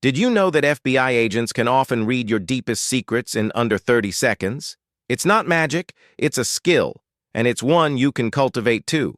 Did you know that FBI agents can often read your deepest secrets in under 30 seconds? It's not magic, it's a skill, and it's one you can cultivate too.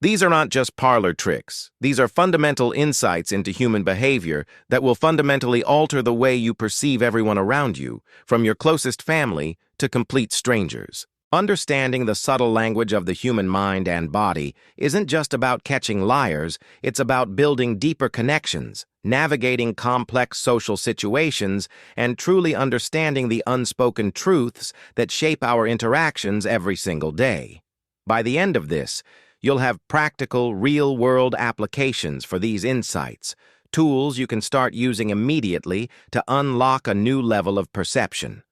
These are not just parlor tricks. These are fundamental insights into human behavior that will fundamentally alter the way you perceive everyone around you, from your closest family to complete strangers. Understanding the subtle language of the human mind and body isn't just about catching liars, it's about building deeper connections, navigating complex social situations, and truly understanding the unspoken truths that shape our interactions every single day. By the end of this, you'll have practical, real-world applications for these insights, tools you can start using immediately to unlock a new level of perception.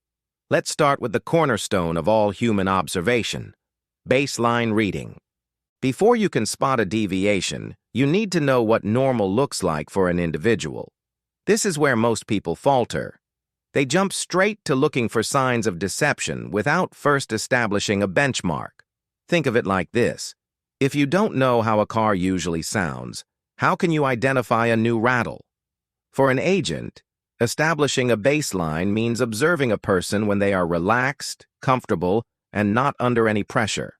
Let's start with the cornerstone of all human observation: baseline reading. Before you can spot a deviation, you need to know what normal looks like for an individual. This is where most people falter. They jump straight to looking for signs of deception without first establishing a benchmark. Think of it like this. If you don't know how a car usually sounds, how can you identify a new rattle? For an agent, establishing a baseline means observing a person when they are relaxed, comfortable, and not under any pressure.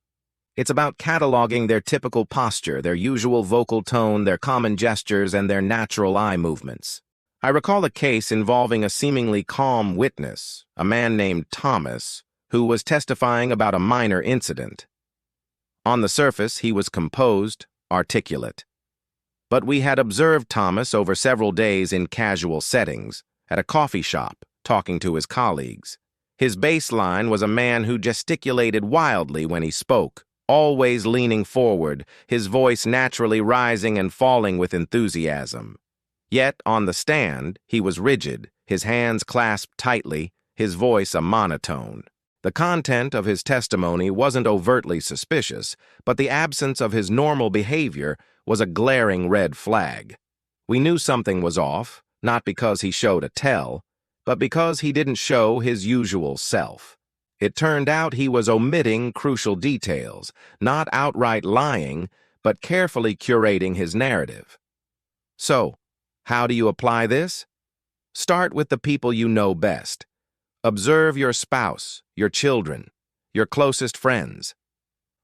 It's about cataloging their typical posture, their usual vocal tone, their common gestures, and their natural eye movements. I recall a case involving a seemingly calm witness, a man named Thomas, who was testifying about a minor incident. On the surface, he was composed, articulate. But we had observed Thomas over several days in casual settings, at a coffee shop, talking to his colleagues. His baseline was a man who gesticulated wildly when he spoke, always leaning forward, his voice naturally rising and falling with enthusiasm. Yet, on the stand, he was rigid, his hands clasped tightly, his voice a monotone. The content of his testimony wasn't overtly suspicious, but the absence of his normal behavior was a glaring red flag. We knew something was off, not because he showed a tell, but because he didn't show his usual self. It turned out he was omitting crucial details, not outright lying, but carefully curating his narrative. So, how do you apply this? Start with the people you know best. Observe your spouse, your children, your closest friends.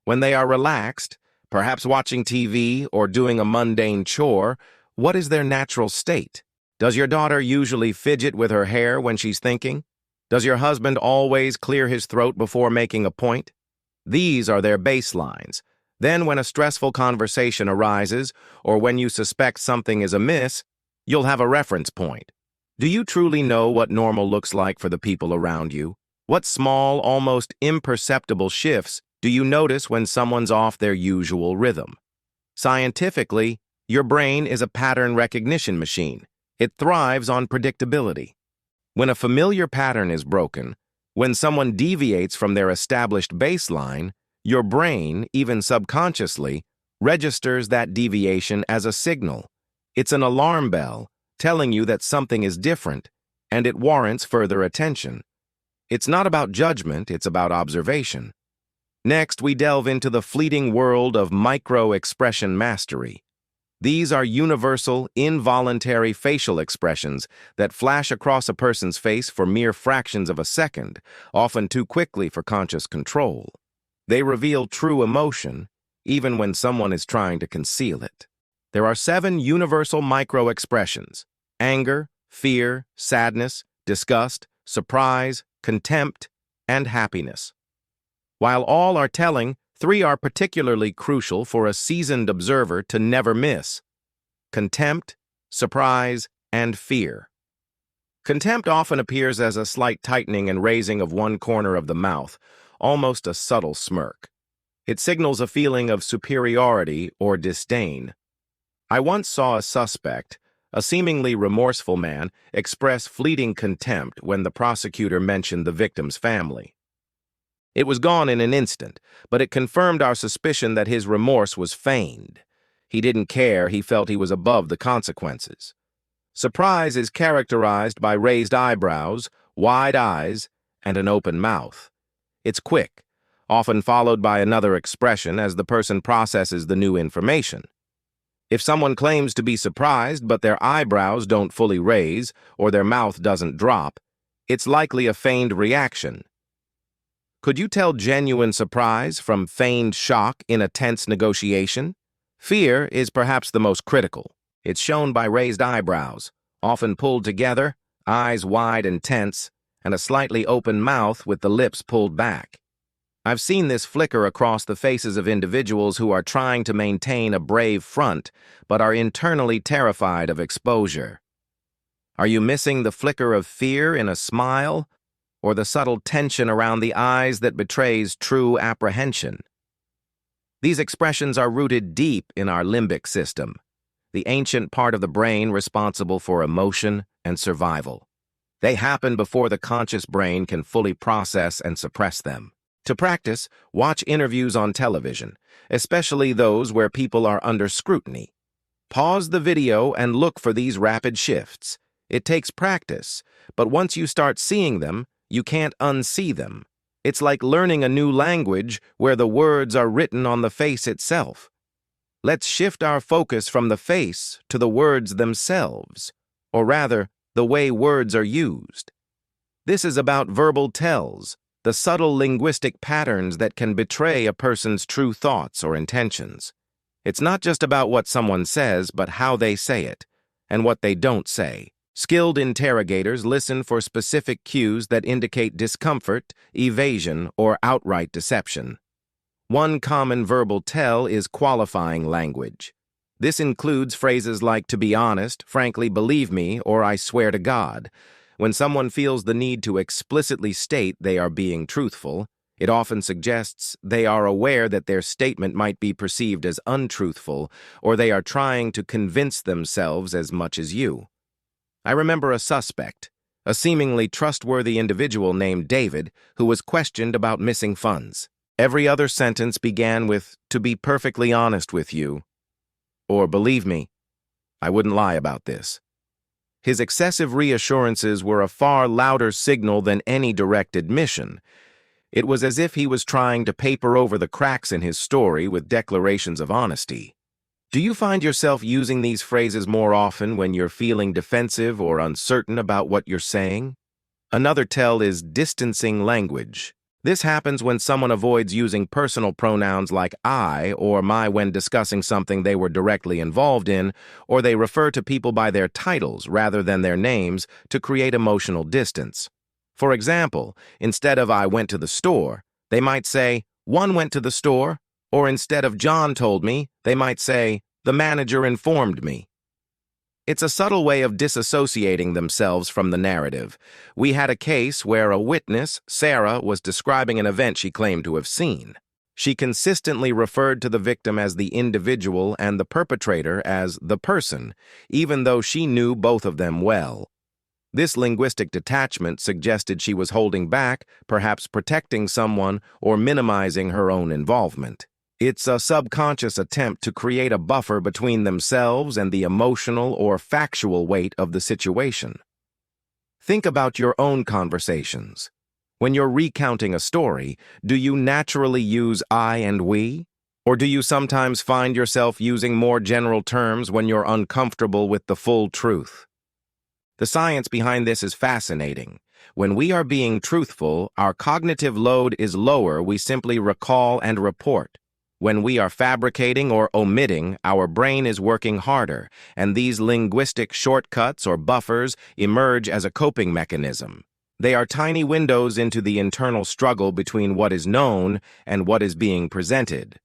When they are relaxed, perhaps watching TV or doing a mundane chore, what is their natural state? Does your daughter usually fidget with her hair when she's thinking? Does your husband always clear his throat before making a point? These are their baselines. Then when a stressful conversation arises, or when you suspect something is amiss, you'll have a reference point. Do you truly know what normal looks like for the people around you? What small, almost imperceptible shifts do you notice when someone's off their usual rhythm? Scientifically, your brain is a pattern recognition machine. It thrives on predictability. When a familiar pattern is broken, when someone deviates from their established baseline, your brain, even subconsciously, registers that deviation as a signal. It's an alarm bell, telling you that something is different, and it warrants further attention. It's not about judgment, it's about observation. Next, we delve into the fleeting world of micro-expression mastery. These are universal, involuntary facial expressions that flash across a person's face for mere fractions of a second, often too quickly for conscious control. They reveal true emotion, even when someone is trying to conceal it. There are 7 universal micro-expressions: anger, fear, sadness, disgust, surprise, contempt, and happiness. While all are telling, 3 are particularly crucial for a seasoned observer to never miss: contempt, surprise, and fear. Contempt often appears as a slight tightening and raising of one corner of the mouth, almost a subtle smirk. It signals a feeling of superiority or disdain. I once saw a suspect, a seemingly remorseful man, express fleeting contempt when the prosecutor mentioned the victim's family. It was gone in an instant, but it confirmed our suspicion that his remorse was feigned. He didn't care, he felt he was above the consequences. Surprise is characterized by raised eyebrows, wide eyes, and an open mouth. It's quick, often followed by another expression as the person processes the new information. If someone claims to be surprised but their eyebrows don't fully raise or their mouth doesn't drop, it's likely a feigned reaction. Could you tell genuine surprise from feigned shock in a tense negotiation? Fear is perhaps the most critical. It's shown by raised eyebrows, often pulled together, eyes wide and tense, and a slightly open mouth with the lips pulled back. I've seen this flicker across the faces of individuals who are trying to maintain a brave front, but are internally terrified of exposure. Are you missing the flicker of fear in a smile, or the subtle tension around the eyes that betrays true apprehension? These expressions are rooted deep in our limbic system, the ancient part of the brain responsible for emotion and survival. They happen before the conscious brain can fully process and suppress them. To practice, watch interviews on television, especially those where people are under scrutiny. Pause the video and look for these rapid shifts. It takes practice, but once you start seeing them, you can't unsee them. It's like learning a new language where the words are written on the face itself. Let's shift our focus from the face to the words themselves, or rather, the way words are used. This is about verbal tells, the subtle linguistic patterns that can betray a person's true thoughts or intentions. It's not just about what someone says, but how they say it, and what they don't say. Skilled interrogators listen for specific cues that indicate discomfort, evasion, or outright deception. One common verbal tell is qualifying language. This includes phrases like "to be honest," "frankly, believe me," or "I swear to God." When someone feels the need to explicitly state they are being truthful, it often suggests they are aware that their statement might be perceived as untruthful, or they are trying to convince themselves as much as you. I remember a suspect, a seemingly trustworthy individual named David, who was questioned about missing funds. Every other sentence began with, "to be perfectly honest with you," or "believe me, I wouldn't lie about this." His excessive reassurances were a far louder signal than any direct admission. It was as if he was trying to paper over the cracks in his story with declarations of honesty. Do you find yourself using these phrases more often when you're feeling defensive or uncertain about what you're saying? Another tell is distancing language. This happens when someone avoids using personal pronouns like I or my when discussing something they were directly involved in, or they refer to people by their titles rather than their names to create emotional distance. For example, instead of "I went to the store," they might say, "One went to the store," or instead of "John told me," they might say, "The manager informed me." It's a subtle way of disassociating themselves from the narrative. We had a case where a witness, Sarah, was describing an event she claimed to have seen. She consistently referred to the victim as the individual and the perpetrator as the person, even though she knew both of them well. This linguistic detachment suggested she was holding back, perhaps protecting someone or minimizing her own involvement. It's a subconscious attempt to create a buffer between themselves and the emotional or factual weight of the situation. Think about your own conversations. When you're recounting a story, do you naturally use I and we? Or do you sometimes find yourself using more general terms when you're uncomfortable with the full truth? The science behind this is fascinating. When we are being truthful, our cognitive load is lower. We simply recall and report. When we are fabricating or omitting, our brain is working harder, and these linguistic shortcuts or buffers emerge as a coping mechanism. They are tiny windows into the internal struggle between what is known and what is being presented.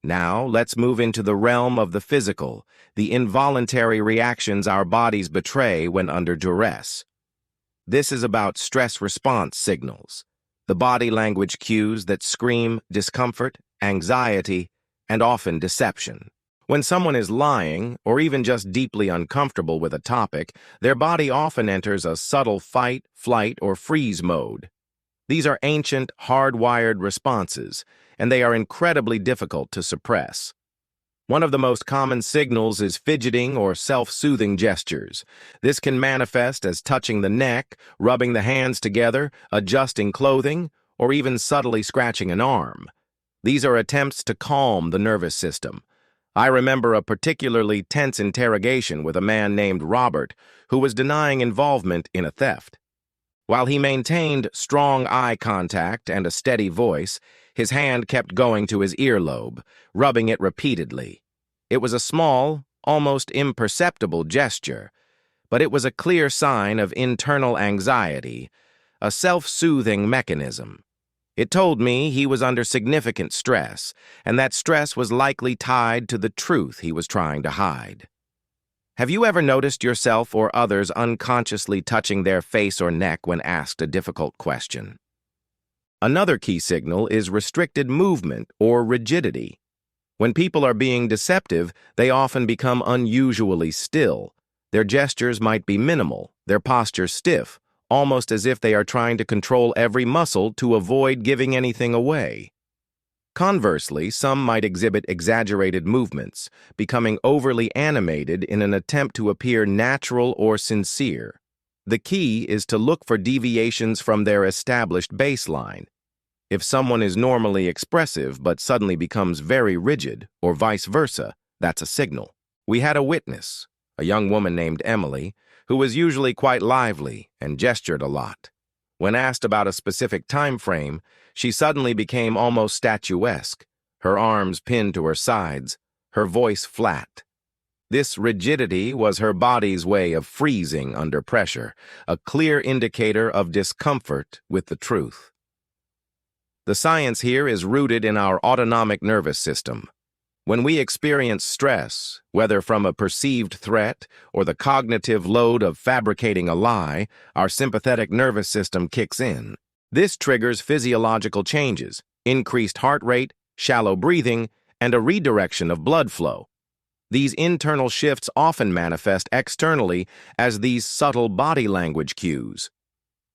Now, let's move into the realm of the physical, the involuntary reactions our bodies betray when under duress. This is about stress response signals, the body language cues that scream discomfort, anxiety, and often deception. When someone is lying, or even just deeply uncomfortable with a topic, their body often enters a subtle fight, flight, or freeze mode. These are ancient, hardwired responses, and they are incredibly difficult to suppress. One of the most common signals is fidgeting or self-soothing gestures. This can manifest as touching the neck, rubbing the hands together, adjusting clothing, or even subtly scratching an arm. These are attempts to calm the nervous system. I remember a particularly tense interrogation with a man named Robert who was denying involvement in a theft. While he maintained strong eye contact and a steady voice, his hand kept going to his earlobe, rubbing it repeatedly. It was a small, almost imperceptible gesture, but it was a clear sign of internal anxiety, a self-soothing mechanism. It told me he was under significant stress, and that stress was likely tied to the truth he was trying to hide. Have you ever noticed yourself or others unconsciously touching their face or neck when asked a difficult question? Another key signal is restricted movement or rigidity. When people are being deceptive, they often become unusually still. Their gestures might be minimal, their posture stiff, almost as if they are trying to control every muscle to avoid giving anything away. Conversely, some might exhibit exaggerated movements, becoming overly animated in an attempt to appear natural or sincere. The key is to look for deviations from their established baseline. If someone is normally expressive but suddenly becomes very rigid, or vice versa, that's a signal. We had a witness, a young woman named Emily, who was usually quite lively and gestured a lot. When asked about a specific time frame, she suddenly became almost statuesque, her arms pinned to her sides, her voice flat. This rigidity was her body's way of freezing under pressure, a clear indicator of discomfort with the truth. The science here is rooted in our autonomic nervous system. When we experience stress, whether from a perceived threat or the cognitive load of fabricating a lie, our sympathetic nervous system kicks in. This triggers physiological changes, increased heart rate, shallow breathing, and a redirection of blood flow. These internal shifts often manifest externally as these subtle body language cues.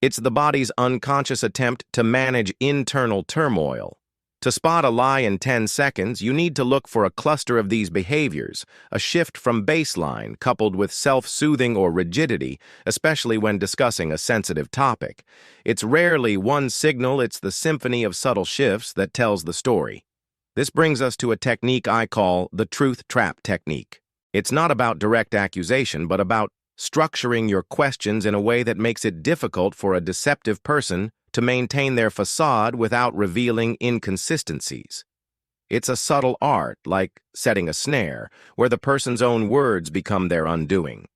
It's the body's unconscious attempt to manage internal turmoil. To spot a lie in 10 seconds, you need to look for a cluster of these behaviors, a shift from baseline coupled with self-soothing or rigidity, especially when discussing a sensitive topic. It's rarely one signal, it's the symphony of subtle shifts that tells the story. This brings us to a technique I call the truth trap technique. It's not about direct accusation, but about structuring your questions in a way that makes it difficult for a deceptive person to maintain their facade without revealing inconsistencies. It's a subtle art, like setting a snare, where the person's own words become their undoing.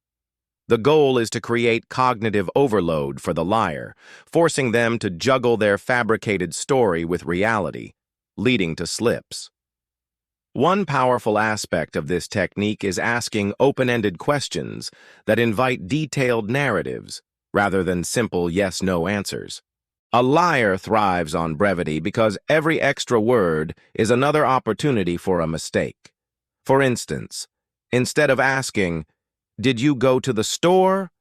The goal is to create cognitive overload for the liar, forcing them to juggle their fabricated story with reality, leading to slips. One powerful aspect of this technique is asking open-ended questions that invite detailed narratives, rather than simple yes-no answers. A liar thrives on brevity because every extra word is another opportunity for a mistake. For instance, instead of asking, "Did you go to the store?"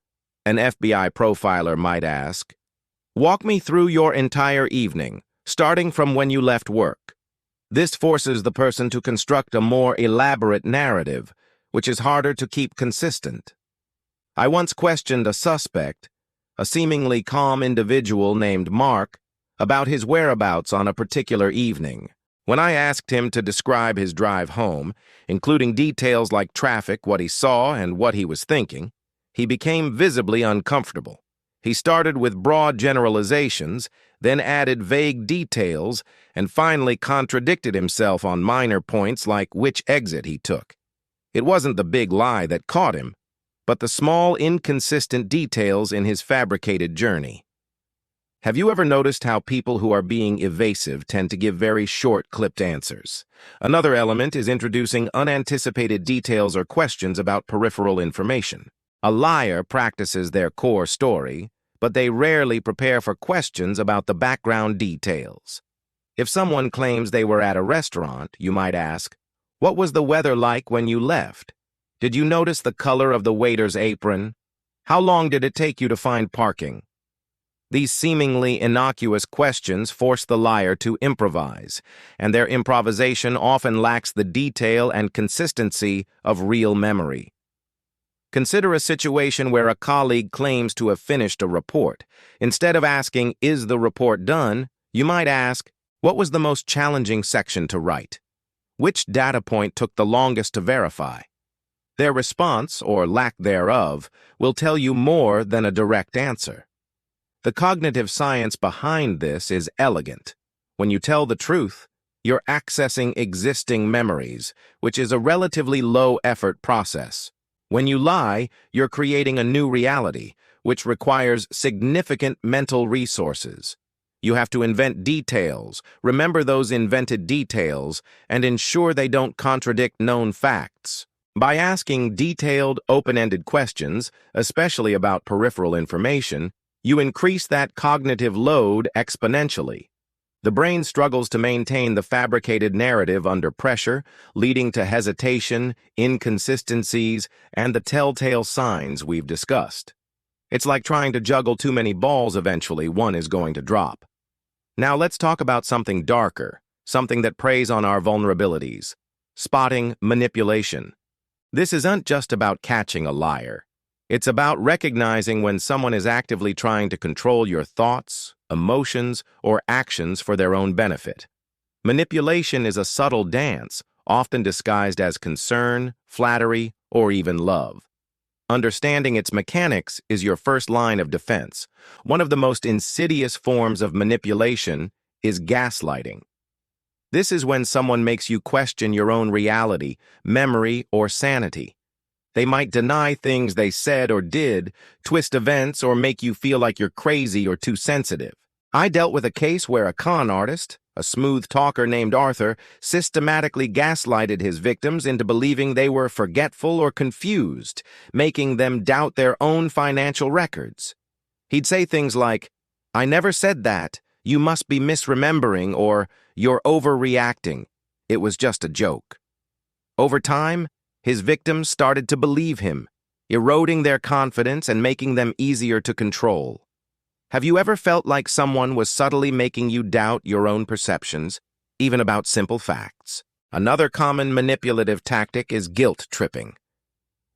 an FBI profiler might ask, "Walk me through your entire evening, starting from when you left work." This forces the person to construct a more elaborate narrative, which is harder to keep consistent. I once questioned a suspect, a seemingly calm individual named Mark, about his whereabouts on a particular evening. When I asked him to describe his drive home, including details like traffic, what he saw, and what he was thinking, he became visibly uncomfortable. He started with broad generalizations, then added vague details, and finally contradicted himself on minor points like which exit he took. It wasn't the big lie that caught him, but the small, inconsistent details in his fabricated journey. Have you ever noticed how people who are being evasive tend to give very short, clipped answers? Another element is introducing unanticipated details or questions about peripheral information. A liar practices their core story, but they rarely prepare for questions about the background details. If someone claims they were at a restaurant, you might ask, "What was the weather like when you left? Did you notice the color of the waiter's apron? How long did it take you to find parking?" These seemingly innocuous questions force the liar to improvise, and their improvisation often lacks the detail and consistency of real memory. Consider a situation where a colleague claims to have finished a report. Instead of asking, "Is the report done?" you might ask, "What was the most challenging section to write?" Which data point took the longest to verify? Their response, or lack thereof, will tell you more than a direct answer. The cognitive science behind this is elegant. When you tell the truth, you're accessing existing memories, which is a relatively low-effort process. When you lie, you're creating a new reality, which requires significant mental resources. You have to invent details, remember those invented details, and ensure they don't contradict known facts. By asking detailed, open-ended questions, especially about peripheral information, you increase that cognitive load exponentially. The brain struggles to maintain the fabricated narrative under pressure, leading to hesitation, inconsistencies, and the telltale signs we've discussed. It's like trying to juggle too many balls. Eventually, one is going to drop. Now let's talk about something darker, something that preys on our vulnerabilities. Spotting manipulation. This isn't just about catching a liar. It's about recognizing when someone is actively trying to control your thoughts, emotions, or actions for their own benefit. Manipulation is a subtle dance, often disguised as concern, flattery, or even love. Understanding its mechanics is your first line of defense. One of the most insidious forms of manipulation is gaslighting. This is when someone makes you question your own reality, memory, or sanity. They might deny things they said or did, twist events, or make you feel like you're crazy or too sensitive. I dealt with a case where a con artist, a smooth talker named Arthur, systematically gaslighted his victims into believing they were forgetful or confused, making them doubt their own financial records. He'd say things like, "I never said that, you must be misremembering," or "You're overreacting. It was just a joke." Over time, his victims started to believe him, eroding their confidence and making them easier to control. Have you ever felt like someone was subtly making you doubt your own perceptions, even about simple facts? Another common manipulative tactic is guilt tripping.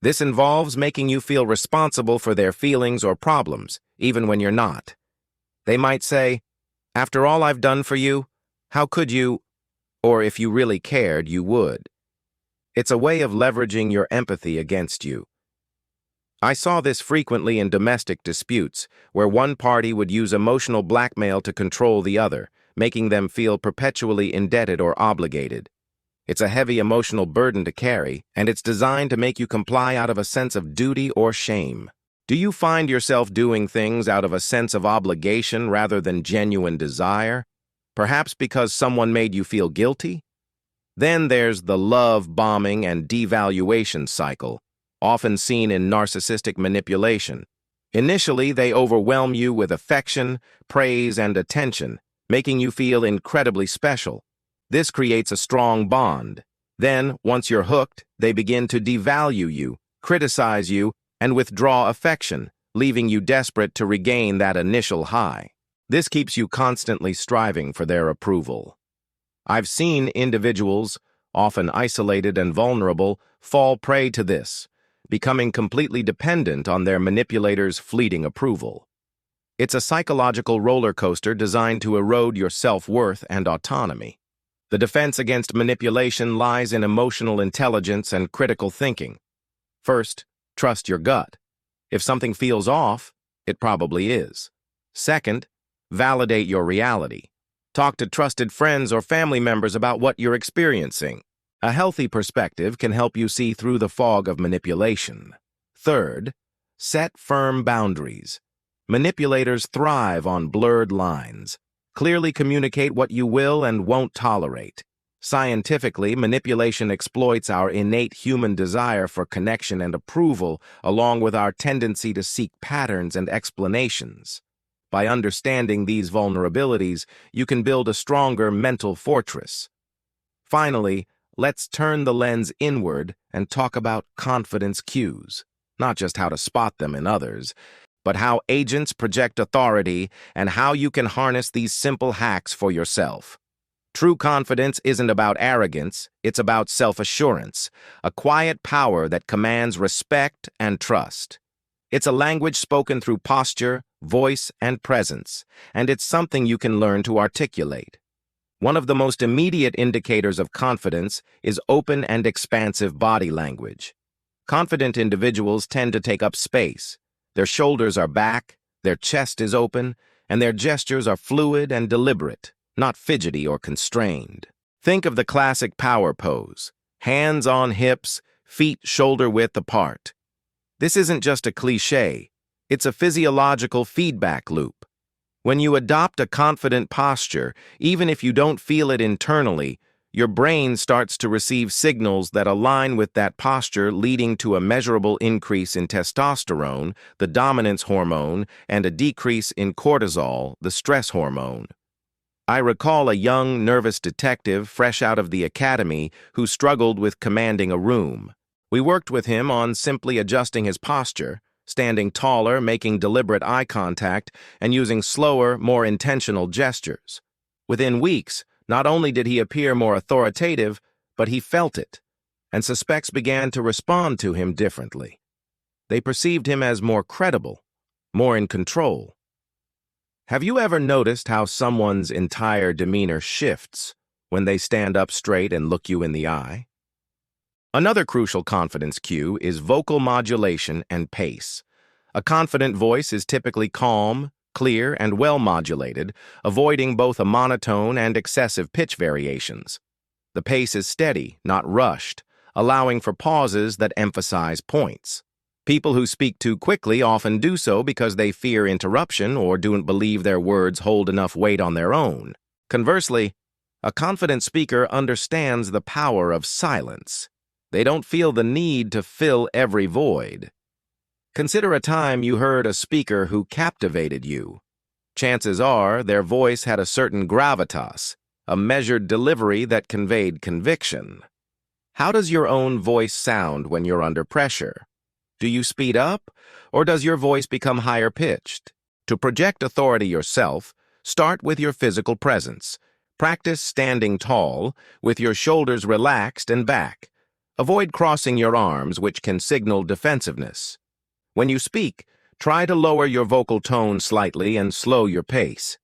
This involves making you feel responsible for their feelings or problems, even when you're not. They might say, "After all I've done for you, how could you?" Or if you really cared, you would. It's a way of leveraging your empathy against you. I saw this frequently in domestic disputes, where one party would use emotional blackmail to control the other, making them feel perpetually indebted or obligated. It's a heavy emotional burden to carry, and it's designed to make you comply out of a sense of duty or shame. Do you find yourself doing things out of a sense of obligation rather than genuine desire? Perhaps because someone made you feel guilty? Then there's the love bombing and devaluation cycle, often seen in narcissistic manipulation. Initially, they overwhelm you with affection, praise, and attention, making you feel incredibly special. This creates a strong bond. Then, once you're hooked, they begin to devalue you, criticize you, and withdraw affection, leaving you desperate to regain that initial high. This keeps you constantly striving for their approval. I've seen individuals, often isolated and vulnerable, fall prey to this, becoming completely dependent on their manipulator's fleeting approval. It's a psychological roller coaster designed to erode your self-worth and autonomy. The defense against manipulation lies in emotional intelligence and critical thinking. First, trust your gut. If something feels off, it probably is. Second, validate your reality. Talk to trusted friends or family members about what you're experiencing. A healthy perspective can help you see through the fog of manipulation. Third, set firm boundaries. Manipulators thrive on blurred lines. Clearly communicate what you will and won't tolerate. Scientifically, manipulation exploits our innate human desire for connection and approval, along with our tendency to seek patterns and explanations. By understanding these vulnerabilities, you can build a stronger mental fortress. Finally, let's turn the lens inward and talk about confidence cues, not just how to spot them in others, but how agents project authority and how you can harness these simple hacks for yourself. True confidence isn't about arrogance, it's about self-assurance, a quiet power that commands respect and trust. It's a language spoken through posture, voice, and presence, and it's something you can learn to articulate. One of the most immediate indicators of confidence is open and expansive body language. Confident individuals tend to take up space. Their shoulders are back, their chest is open, and their gestures are fluid and deliberate, not fidgety or constrained. Think of the classic power pose: hands on hips, feet shoulder-width apart. This isn't just a cliché, it's a physiological feedback loop. When you adopt a confident posture, even if you don't feel it internally, your brain starts to receive signals that align with that posture, leading to a measurable increase in testosterone, the dominance hormone, and a decrease in cortisol, the stress hormone. I recall a young, nervous detective fresh out of the academy who struggled with commanding a room. We worked with him on simply adjusting his posture, standing taller, making deliberate eye contact, and using slower, more intentional gestures. Within weeks, not only did he appear more authoritative, but he felt it, and suspects began to respond to him differently. They perceived him as more credible, more in control. Have you ever noticed how someone's entire demeanor shifts when they stand up straight and look you in the eye? Another crucial confidence cue is vocal modulation and pace. A confident voice is typically calm, clear, and well-modulated, avoiding both a monotone and excessive pitch variations. The pace is steady, not rushed, allowing for pauses that emphasize points. People who speak too quickly often do so because they fear interruption or don't believe their words hold enough weight on their own. Conversely, a confident speaker understands the power of silence. They don't feel the need to fill every void. Consider a time you heard a speaker who captivated you. Chances are their voice had a certain gravitas, a measured delivery that conveyed conviction. How does your own voice sound when you're under pressure? Do you speed up, or does your voice become higher pitched? To project authority yourself, start with your physical presence. Practice standing tall, with your shoulders relaxed and back. Avoid crossing your arms, which can signal defensiveness. When you speak, try to lower your vocal tone slightly and slow your pace.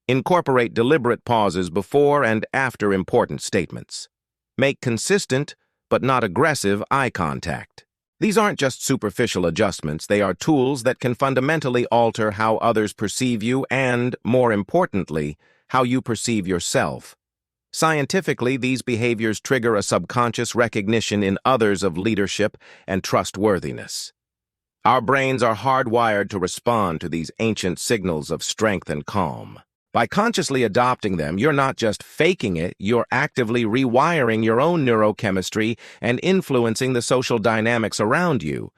Incorporate deliberate pauses before and after important statements. Make consistent, but not aggressive, eye contact. These aren't just superficial adjustments, they are tools that can fundamentally alter how others perceive you and, more importantly, how you perceive yourself. Scientifically, these behaviors trigger a subconscious recognition in others of leadership and trustworthiness. Our brains are hardwired to respond to these ancient signals of strength and calm. By consciously adopting them, you're not just faking it, you're actively rewiring your own neurochemistry and influencing the social dynamics around you.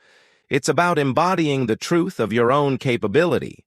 It's about embodying the truth of your own capability,